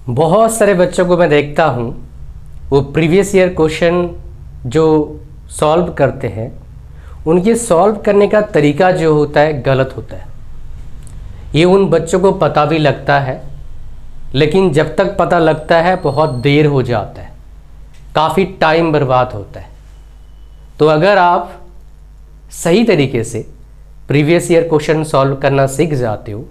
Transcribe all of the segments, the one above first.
बहुत सारे बच्चों को मैं देखता हूँ वो प्रीवियस ईयर क्वेश्चन जो सॉल्व करते हैं उनके सॉल्व करने का तरीका जो होता है गलत होता है। ये उन बच्चों को पता भी लगता है, लेकिन जब तक पता लगता है बहुत देर हो जाता है, काफ़ी टाइम बर्बाद होता है। तो अगर आप सही तरीके से प्रीवियस ईयर क्वेश्चन सॉल्व करना सीख जाते हो,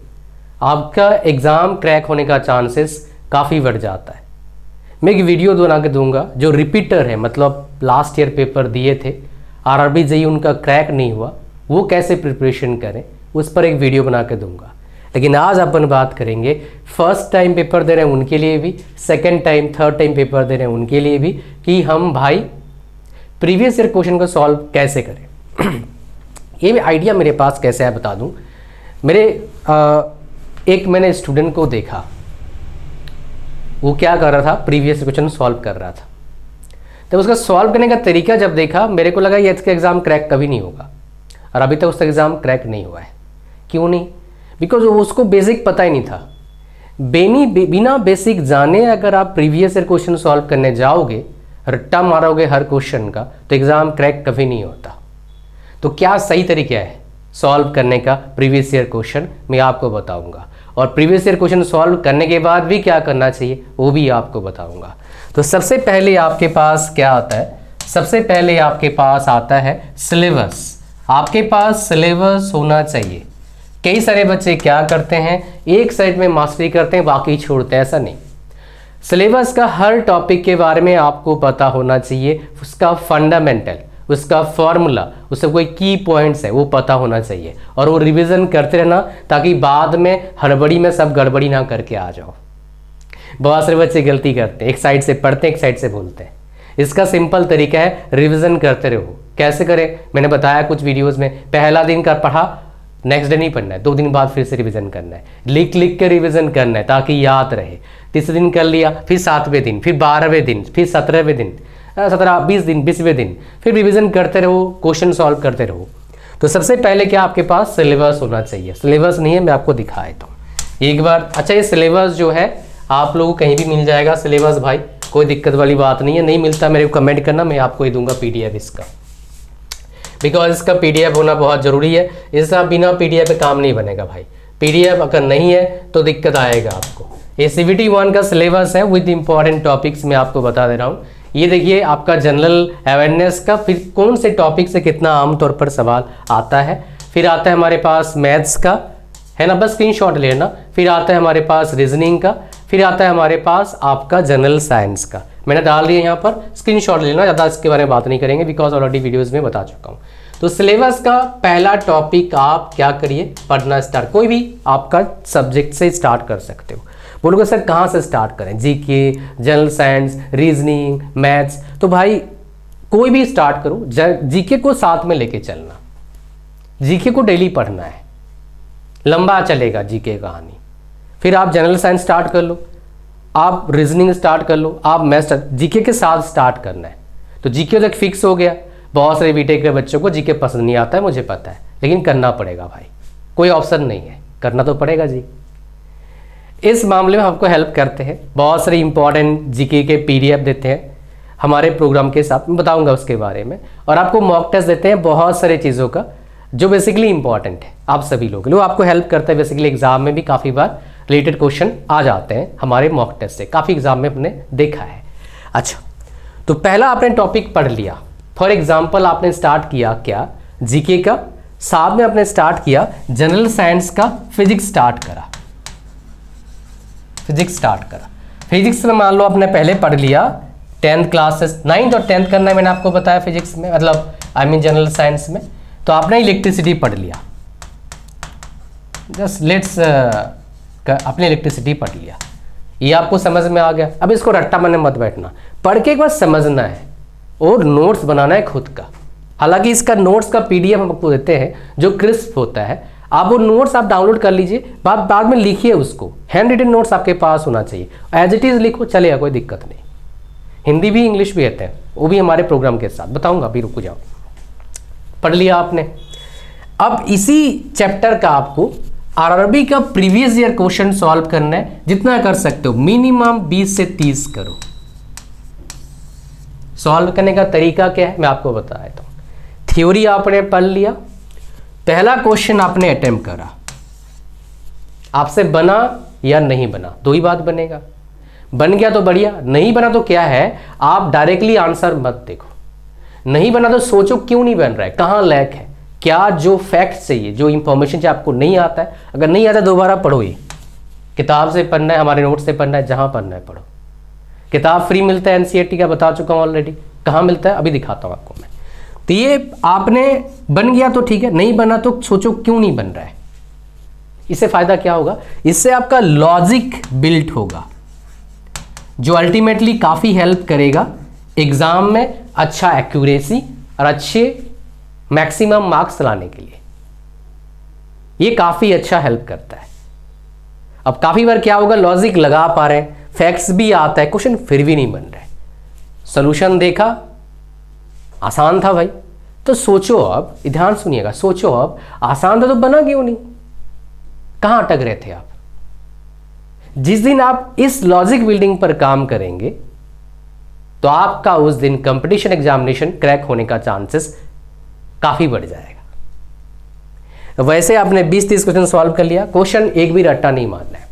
आपका एग्ज़ाम क्रैक होने का चांसेस काफ़ी बढ़ जाता है। मैं एक वीडियो बना के दूंगा जो रिपीटर है, मतलब लास्ट ईयर पेपर दिए थे आरआरबी जेईई, उनका क्रैक नहीं हुआ, वो कैसे प्रिपरेशन करें उस पर एक वीडियो बना के दूंगा। लेकिन आज अपन बात करेंगे फर्स्ट टाइम पेपर दे रहे हैं उनके लिए भी, second time third time paper दे रहे हैं उनके लिए भी, कि हम भाई प्रीवियस ईयर क्वेश्चन को सॉल्व कैसे करें। ये भी आइडिया मेरे पास कैसे है बता दूं। मैंने स्टूडेंट को देखा, वो क्या कर रहा था, प्रीवियस क्वेश्चन सॉल्व कर रहा था। तो उसका सॉल्व करने का तरीका जब देखा मेरे को लगा ये इसका एग्ज़ाम क्रैक कभी नहीं होगा, और अभी तक उसका एग्ज़ाम क्रैक नहीं हुआ है। क्यों नहीं? बिकॉज उसको बेसिक पता ही नहीं था। बिना बेसिक जाने अगर आप प्रीवियस ईयर क्वेश्चन सॉल्व करने जाओगे, रट्टा मारोगे हर क्वेश्चन का, तो एग्ज़ाम क्रैक कभी नहीं होता। तो क्या सही तरीका है सॉल्व करने का प्रीवियस ईयर क्वेश्चन, मैं आपको बताऊंगा। और प्रीवियस ईयर क्वेश्चन सॉल्व करने के बाद भी क्या करना चाहिए वो भी आपको बताऊंगा। तो सबसे पहले आपके पास क्या आता है? सबसे पहले आपके पास आता है सिलेबस। आपके पास सिलेबस होना चाहिए। कई सारे बच्चे क्या करते हैं, एक साइड में मास्टरी करते हैं बाकी छोड़ते हैं, ऐसा नहीं। सिलेबस का हर टॉपिक के बारे में आपको पता होना चाहिए, उसका फंडामेंटल, उसका फॉर्मूला, उससे कोई की पॉइंट्स है वो पता होना चाहिए, और वो रिवीजन करते रहना ताकि बाद में हड़बड़ी में सब गड़बड़ी ना करके आ जाओ। बहुत सारे बच्चे गलती करते हैं, एक साइड से पढ़ते हैं एक साइड से बोलते हैं। इसका सिंपल तरीका है रिवीजन करते रहो। कैसे करें मैंने बताया कुछ वीडियोस में। पहला दिन का पढ़ा, नेक्स्ट डे नहीं पढ़ना है, 2 दिन बाद फिर से रिवीजन करना है, लिख लिख के रिवीजन करना है ताकि याद रहे। तीसरे दिन कर लिया, फिर 7वें दिन, फिर 12वें दिन, फिर 17वें दिन, 20 दिन, 20वें दिन, फिर रिवीजन करते रहो, क्वेश्चन सॉल्व करते रहो। तो सबसे पहले क्या आपके पास सिलेबस होना चाहिए। सिलेबस नहीं है, मैं आपको दिखा देता हूँ एक बार। अच्छा, ये सिलेबस जो है आप लोगों को कहीं भी मिल जाएगा सिलेबस भाई, कोई दिक्कत वाली बात नहीं है। नहीं मिलता मेरे को कमेंट करना, मैं आपको ही दूंगा पीडीएफ इसका, बिकॉज इसका पीडीएफ होना बहुत ज़रूरी है। इसका बिना पीडीएफ पे काम नहीं बनेगा भाई। पीडीएफ अगर नहीं है तो दिक्कत आएगा आपको। ये CBT 1 का सिलेबस है विद इंपॉर्टेंट टॉपिक्स, मैं आपको बता दे रहा हूँ। ये देखिए आपका जनरल अवेयरनेस का, फिर कौन से टॉपिक से कितना आमतौर पर सवाल आता है। फिर आता है हमारे पास मैथ्स का, है ना, बस स्क्रीनशॉट लेना। फिर आता है हमारे पास रीजनिंग का, फिर आता है हमारे पास आपका जनरल साइंस का। मैंने डाल दिया यहाँ पर, स्क्रीनशॉट लेना, ज़्यादा इसके बारे में बात नहीं करेंगे बिकॉज ऑलरेडी वीडियोज़ में बता चुका हूँ। तो सिलेबस का पहला टॉपिक आप क्या करिए, पढ़ना स्टार्ट। कोई भी आपका सब्जेक्ट से स्टार्ट कर सकते हो। बोलोगे सर कहाँ से स्टार्ट करें, GK, general science, reasoning, maths? तो भाई कोई भी स्टार्ट करो, जीके को साथ में लेके चलना। जीके को डेली पढ़ना है, लंबा चलेगा जीके कहानी। फिर आप जनरल साइंस स्टार्ट कर लो, आप रीजनिंग स्टार्ट कर लो, आप मैथ्स, जीके के साथ स्टार्ट करना है। तो जीके तक फिक्स हो गया। बहुत सारे बीटेक के बच्चों को जीके पसंद नहीं आता है, मुझे पता है, लेकिन करना पड़ेगा भाई, कोई ऑप्शन नहीं है, करना तो पड़ेगा जी। इस मामले में आपको हेल्प करते हैं, बहुत सारे इंपॉर्टेंट जीके के पीडीएफ देते हैं हमारे प्रोग्राम के साथ, मैं बताऊंगा उसके बारे में। और आपको मॉक टेस्ट देते हैं बहुत सारे चीज़ों का जो बेसिकली इंपॉर्टेंट है आप सभी लोग आपको हेल्प करता है। बेसिकली एग्जाम में भी काफ़ी बार रिलेटेड क्वेश्चन आ जाते हैं हमारे मॉक टेस्ट से, काफ़ी एग्जाम में अपने देखा है। अच्छा, तो पहला आपने टॉपिक पढ़ लिया। फॉर एग्जाम्पल आपने स्टार्ट किया क्या, जीके का, साथ में आपने स्टार्ट किया जनरल साइंस का, फिजिक्स स्टार्ट करा। फिजिक्स में मान लो आपने पहले पढ़ लिया 10th क्लासेस, 9th और 10th करना है मैंने आपको बताया फिजिक्स में, मतलब जनरल साइंस में। तो आपने इलेक्ट्रिसिटी पढ़ लिया, जस्ट लेट्स आपने इलेक्ट्रिसिटी पढ़ लिया, ये आपको समझ में आ गया। अब इसको रट्टा मारने मत बैठना, पढ़ के एक बार समझना है और नोट्स बनाना है खुद का। हालांकि इसका नोट्स का पीडीएफ हम आपको देते हैं जो क्रिस्प होता है, आप वो नोट्स आप डाउनलोड कर लीजिए, बाद में लिखिए उसको। हैंड रिटन नोट्स आपके पास होना चाहिए, एज इट इज़ लिखो, चलेगा, कोई दिक्कत नहीं। हिंदी भी इंग्लिश भी रहते हैं, वो भी हमारे प्रोग्राम के साथ बताऊंगा, अभी रुक जाओ। पढ़ लिया आपने। अब इसी चैप्टर का आपको आरआरबी का प्रीवियस ईयर क्वेश्चन सॉल्व करना है, जितना कर सकते हो मिनिमम 20 से 30 करो। सॉल्व करने का तरीका क्या है मैं आपको बता देता हूं। थ्योरी आपने पढ़ लिया, पहला क्वेश्चन आपने अटेम्प्ट करा, आपसे बना या नहीं बना, दो ही बात बनेगा। बन गया तो बढ़िया, नहीं बना तो क्या है, आप डायरेक्टली आंसर मत देखो। नहीं बना तो सोचो क्यों नहीं बन रहा है, कहाँ लैक है, क्या जो फैक्ट चाहिए, जो इंफॉर्मेशन चाहिए आपको नहीं आता है। अगर नहीं आता दोबारा पढ़ो, ये किताब से पढ़ना है, हमारे नोट से पढ़ना है, जहाँ पढ़ना है पढ़ो। किताब फ्री मिलता है एनसीईआरटी का, बता चुका हूँ ऑलरेडी। कहाँ मिलता है अभी दिखाता हूँ आपको मैं। तो ये आपने बन गया तो ठीक है, नहीं बना तो सोचो क्यों नहीं बन रहा है। इससे फायदा क्या होगा, इससे आपका लॉजिक बिल्ट होगा, जो अल्टीमेटली काफ़ी हेल्प करेगा एग्जाम में अच्छा एक्यूरेसी और अच्छे मैक्सिमम मार्क्स लाने के लिए। ये काफ़ी अच्छा हेल्प करता है। अब काफ़ी बार क्या होगा, लॉजिक लगा पा रहे हैं, फैक्ट्स भी आता है, क्वेश्चन फिर भी नहीं बन रहे, सॉल्यूशन देखा आसान था भाई, तो सोचो अब, ध्यान सुनिएगा, सोचो अब आसान था तो बना क्यों नहीं, कहाँ अटक रहे थे आप। जिस दिन आप इस लॉजिक बिल्डिंग पर काम करेंगे तो आपका उस दिन कंपटीशन एग्जामिनेशन क्रैक होने का चांसेस काफ़ी बढ़ जाएगा। वैसे आपने 20-30 क्वेश्चन सॉल्व कर लिया, क्वेश्चन एक भी रट्टा नहीं मारना है।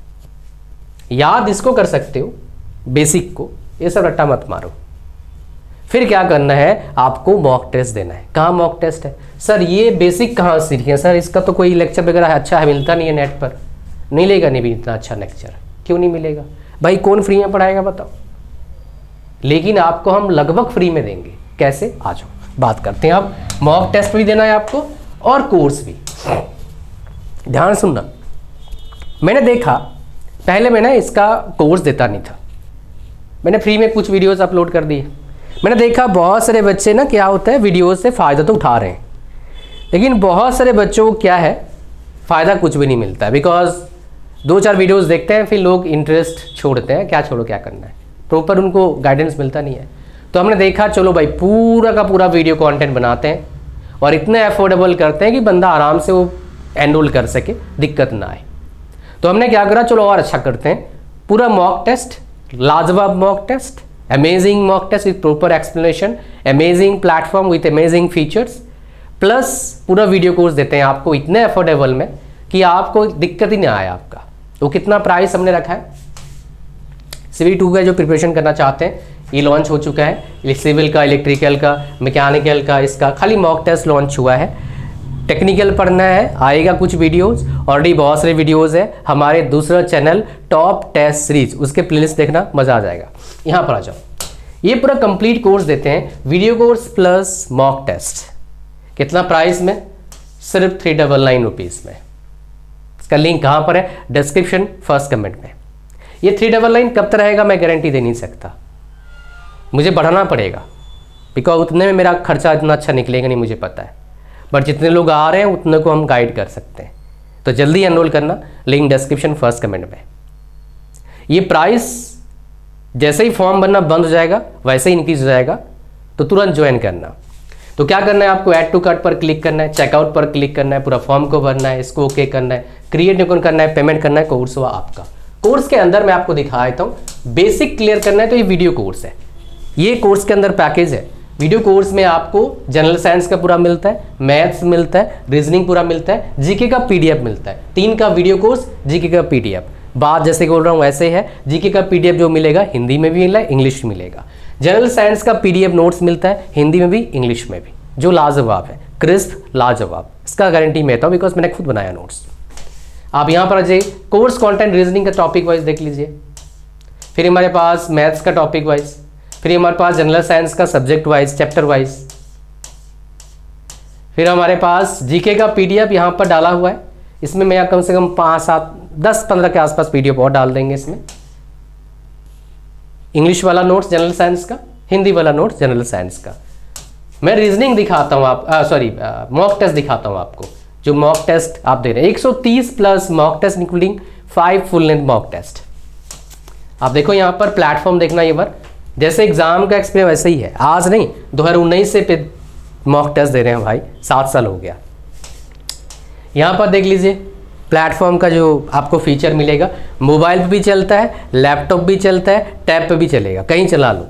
याद इसको कर सकते हो, बेसिक को, ये सब रट्टा मत मारो। फिर क्या करना है, आपको मॉक टेस्ट देना है। कहाँ मॉक टेस्ट है सर, ये बेसिक कहाँ सीखे सर, इसका तो कोई लेक्चर वगैरह अच्छा है मिलता नहीं है नेट पर, नहीं लेगा नहीं भी इतना अच्छा लेक्चर, क्यों नहीं मिलेगा भाई, कौन फ्री में पढ़ाएगा बताओ। लेकिन आपको हम लगभग फ्री में देंगे, कैसे, आ जाओ बात करते हैं। आप मॉक टेस्ट भी देना है आपको और कोर्स भी। ध्यान सुनना, मैंने देखा पहले मैं ना इसका कोर्स देता नहीं था, मैंने फ्री में कुछ वीडियोस अपलोड कर दिए। मैंने देखा बहुत सारे बच्चे ना क्या होता है, वीडियोस से फ़ायदा तो उठा रहे हैं, लेकिन बहुत सारे बच्चों को क्या है, फ़ायदा कुछ भी नहीं मिलता है। बिकॉज 2-4 वीडियोस देखते हैं, फिर लोग इंटरेस्ट छोड़ते हैं, क्या छोड़ो क्या करना है, प्रॉपर उनको गाइडेंस मिलता नहीं है। तो हमने देखा चलो भाई पूरा का पूरा वीडियो कंटेंट बनाते हैं और इतना अफोर्डेबल करते हैं कि बंदा आराम से वो एनरोल कर सके, दिक्कत ना आए। तो हमने क्या करा, चलो और अच्छा करते हैं, पूरा मॉक टेस्ट, लाजवाब mock test, amazing mock test with proper explanation, amazing platform with amazing features, plus पूरा वीडियो कोर्स देते हैं आपको इतने अफोर्डेबल में कि आपको दिक्कत ही नहीं आए आपका। तो कितना प्राइस हमने रखा है, सिविल 2 का जो प्रिपरेशन करना चाहते हैं ये लॉन्च हो चुका है, सिविल का, इलेक्ट्रिकल का, मैकेनिकल का, इसका खाली मॉक टेस्ट लॉन्च हुआ है। टेक्निकल पढ़ना है, आएगा कुछ वीडियोस, ऑलरेडी बहुत सारे वीडियोस है हमारे दूसरा चैनल टॉप टेस्ट सीरीज, उसके प्लेलिस्ट देखना, मज़ा आ जाएगा। यहाँ पर आ जाओ, ये पूरा कंप्लीट कोर्स देते हैं, video course plus mock test. कितना प्राइस में, सिर्फ 399 रुपीज़ में। इसका लिंक कहाँ पर है, डिस्क्रिप्शन फर्स्ट कमेंट में। ये 399 कब तक रहेगा मैं गारंटी दे नहीं सकता, मुझे बढ़ाना पड़ेगा, बिकॉज उतने में मेरा खर्चा इतना अच्छा निकलेगा नहीं, मुझे पता है। बट जितने लोग आ रहे हैं उतने को हम गाइड कर सकते हैं, तो जल्दी एनरोल करना, लिंक डिस्क्रिप्शन फर्स्ट कमेंट में। ये प्राइस जैसे ही फॉर्म भरना बंद हो जाएगा वैसे ही इंक्रीज हो जाएगा, तो तुरंत ज्वाइन करना। तो क्या करना है, आपको ऐड टू कार्ट पर क्लिक करना है, चेकआउट पर क्लिक करना है, पूरा फॉर्म को भरना है, इसको ओके करना है, क्रिएट अकाउंट करना है, पेमेंट करना है, कोर्स हुआ आपका। कोर्स के अंदर मैं आपको दिखा देता हूँ, बेसिक क्लियर करना है तो ये वीडियो कोर्स है, ये कोर्स के अंदर पैकेज है। वीडियो कोर्स में आपको जनरल साइंस का पूरा मिलता है, मैथ्स मिलता है, रीजनिंग पूरा मिलता है, जीके का पीडीएफ मिलता है, 3 का वीडियो कोर्स, जीके का पीडीएफ। बात जैसे बोल रहा हूँ वैसे है, जीके का पीडीएफ जो मिलेगा हिंदी में भी मिलेगा, इंग्लिश में मिलेगा। जनरल साइंस का पीडीएफ नोट्स मिलता है हिंदी में भी इंग्लिश में भी, जो लाजवाब है, क्रिस्प लाजवाब, इसका गारंटी मैं देता हूँ बिकॉज मैंने खुद बनाया नोट्स। आप यहाँ पर आ जाइए, कोर्स कंटेंट रीजनिंग का टॉपिक वाइज देख लीजिए, फिर हमारे पास मैथ्स का टॉपिक वाइज, फिर हमारे पास जनरल साइंस का सब्जेक्ट वाइज, चैप्टर वाइज, फिर हमारे पास जीके का पीडीएफ यहाँ पर डाला हुआ है। इसमें मैं कम से कम 5, 7, 10, 15 के आसपास पीडीएफ और डाल देंगे इसमें। इंग्लिश वाला नोट्स जनरल साइंस का, हिंदी वाला नोट्स जनरल साइंस का। मैं रीजनिंग दिखाता हूँ मॉक टेस्ट दिखाता हूँ आपको, जो मॉक टेस्ट आप दे रहे हैं 130 plus mock test including 5 full length mock test. आप देखो यहाँ पर प्लेटफॉर्म देखना, ये बार जैसे एग्जाम का एक्सपीरियंस वैसे ही है, आज नहीं 2019 से मॉक टेस्ट दे रहे हैं भाई, 7 साल हो गया। यहाँ पर देख लीजिए प्लेटफॉर्म का जो आपको फीचर मिलेगा, मोबाइल पे भी चलता है, लैपटॉप भी चलता है, टैब पे भी चलेगा, कहीं चला लो।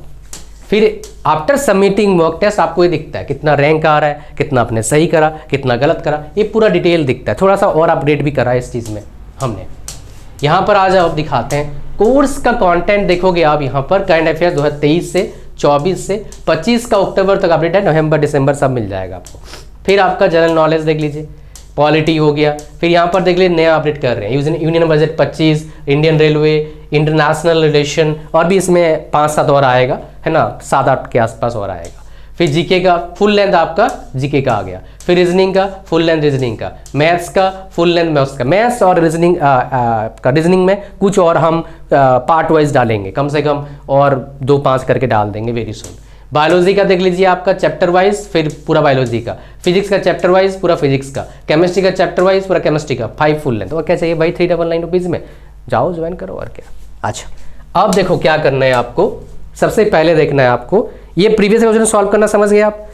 फिर आफ्टर सबमिटिंग मॉक टेस्ट आपको ये दिखता है कितना रैंक आ रहा है, कितना आपने सही करा, कितना गलत करा, ये पूरा डिटेल दिखता है। थोड़ा सा और अपडेट भी करा है इस चीज़ में हमने। यहाँ पर आ जाओ, अब दिखाते हैं कोर्स का कंटेंट। देखोगे आप यहाँ पर करंट अफेयर्स 2023 से 24 से 25 का अक्टूबर तक अपडेट है, नवंबर दिसंबर सब मिल जाएगा आपको। फिर आपका जनरल नॉलेज देख लीजिए, पॉलिटी हो गया। फिर यहाँ पर देख लीजिए नया अपडेट कर रहे हैं union budget 25, Indian railway, international relation, और भी इसमें 5-7 और आएगा, है ना, 7-8 के आसपास और आएगा। फिर जीके का फुल लेंथ आपका जीके का आ गया। फिर रीजनिंग का फुल लेंथ रीजनिंग का, मैथ्स का फुल लेंथ मैथ्स का। मैथ्स और रीजनिंग का रीजनिंग में कुछ और हम पार्ट वाइज डालेंगे, कम से कम और 2-5 करके डाल देंगे वेरी सुन। बायोलॉजी का देख लीजिए आपका चैप्टर वाइज, फिर पूरा बायोलॉजी का। फिजिक्स का चैप्टर वाइज पूरा फिजिक्स का। केमिस्ट्री का चैप्टर वाइज पूरा केमिस्ट्री का, 5 फुल लेंथ। और क्या चाहिए भाई, 399 रुपीज़ में जाओ ज्वाइन करो, और क्या। अच्छा, अब देखो क्या करना है आपको। सबसे पहले देखना है आपको ये प्रीवियस क्वेश्चन सॉल्व करना, समझ गए आप।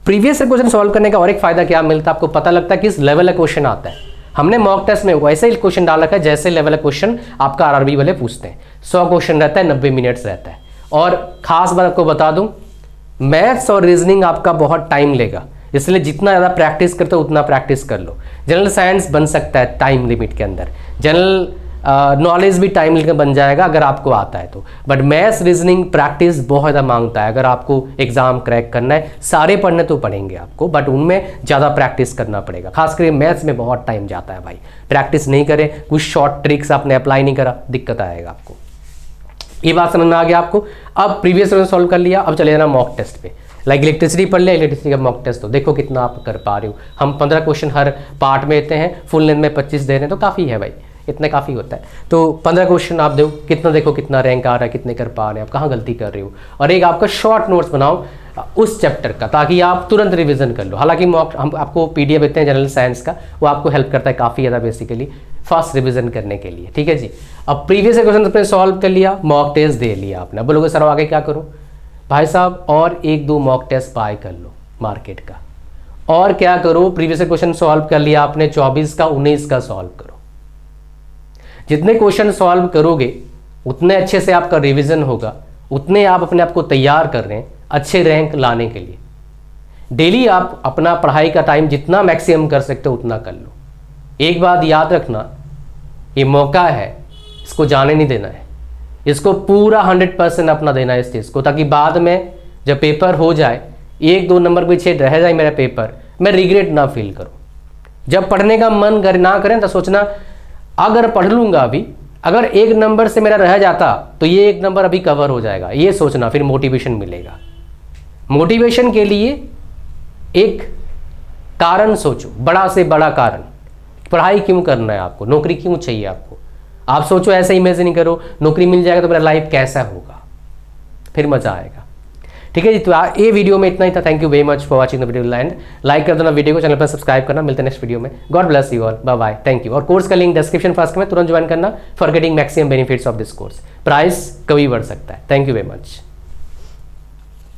प्रीवियस क्वेश्चन सॉल्व करने का और एक फायदा क्या मिलता है आपको, पता लगता है किस लेवल का क्वेश्चन आता है। हमने मॉक टेस्ट में वैसे ही क्वेश्चन डाल रखा है जैसे लेवल का क्वेश्चन आपका आरआरबी वाले पूछते हैं। 100 क्वेश्चन रहता है, 90 मिनट्स रहता है। और खास बात आपको बता दूं, मैथ्स और रीजनिंग आपका बहुत टाइम लेगा, इसलिए जितना ज़्यादा प्रैक्टिस करते हो उतना प्रैक्टिस कर लो। जनरल साइंस बन सकता है टाइम लिमिट के अंदर, जनरल नॉलेज भी टाइम लिमिट बन जाएगा अगर आपको आता है तो। बट मैथ्स रीजनिंग प्रैक्टिस बहुत ज़्यादा मांगता है। अगर आपको एग्जाम क्रैक करना है, सारे पढ़ने तो पढ़ेंगे आपको, बट उनमें ज़्यादा प्रैक्टिस करना पड़ेगा। खासकर मैथ्स में बहुत टाइम जाता है भाई, प्रैक्टिस नहीं करें, कुछ शॉर्ट ट्रिक्स आपने अप्लाई नहीं करा, दिक्कत आएगा आपको। ये बात समझ में आ गया आपको। अब प्रीवियस क्वेश्चन सॉल्व कर लिया, अब चले जाना मॉक टेस्ट पे। लाइक इलेक्ट्रिसिटी पढ़ लिया, इलेक्ट्रिसिटी का मॉक टेस्ट, तो देखो कितना आप कर पा रहे हो। हम 15 क्वेश्चन हर पार्ट में देते हैं, फुल लेंथ में 25 दे रहे हैं, तो काफ़ी है भाई, इतना काफ़ी होता है। तो 15 क्वेश्चन आप दो, कितना देखो कितना रैंक आ रहा है, कितने कर पा रहे हैं आप, कहाँ गलती कर रहे हो। और एक आपका शॉर्ट नोट्स बनाओ उस चैप्टर का, ताकि आप तुरंत रिवीजन कर लो। हालांकि मॉक हम आपको पीडीएफ देते हैं जनरल साइंस का, वो आपको हेल्प करता है काफ़ी ज़्यादा बेसिकली फास्ट रिवीजन करने के लिए, ठीक है जी। अब प्रीवियस क्वेश्चन आपने सॉल्व कर लिया, मॉक टेस्ट दे लिया आपने। अब बोलोगे सर आगे क्या करूँ भाई साहब, और 1-2 मॉक टेस्ट बाय कर लो मार्केट का। और क्या करो, प्रीवियस क्वेश्चन सॉल्व कर लिया आपने 24 का, 19 का सॉल्व करो। जितने क्वेश्चन सॉल्व करोगे उतने अच्छे से आपका रिवीजन होगा, उतने आप अपने आप को तैयार कर रहे हैं अच्छे रैंक लाने के लिए। डेली आप अपना पढ़ाई का टाइम जितना मैक्सिमम कर सकते हो उतना कर लो। एक बात याद रखना, ये मौका है, इसको जाने नहीं देना है, इसको पूरा 100% अपना देना है इस चीज़ को, ताकि बाद में जब पेपर हो जाए, 1-2 नंबर पीछे रह जाए मेरा पेपर, मैं रिग्रेट ना फील करूं। जब पढ़ने का मन ना करें तो सोचना अगर पढ़ लूंगा अभी, अगर 1 नंबर से मेरा रह जाता तो ये 1 नंबर अभी कवर हो जाएगा, ये सोचना, फिर मोटिवेशन मिलेगा। मोटिवेशन के लिए एक कारण सोचो, बड़ा से बड़ा कारण। पढ़ाई क्यों करना है आपको, नौकरी क्यों चाहिए आपको। आप सोचो, ऐसे इमेजिन करो नौकरी मिल जाएगा तो मेरा लाइफ कैसा होगा, फिर मजा आएगा। ठीक है जी, तो ये वीडियो में इतना ही था। Thank you very much for watching the video and like कर देना वीडियो को, चैनल पर सब्सक्राइब करना। मिलते हैं नेक्स्ट वीडियो में। God bless you all, bye bye, thank you. और कोर्स का लिंक डिस्क्रिप्शन फर्स्ट में तुरंत ज्वाइन करना for getting maximum benefits of this course. Price कभी बढ़ सकता है। Thank you very much.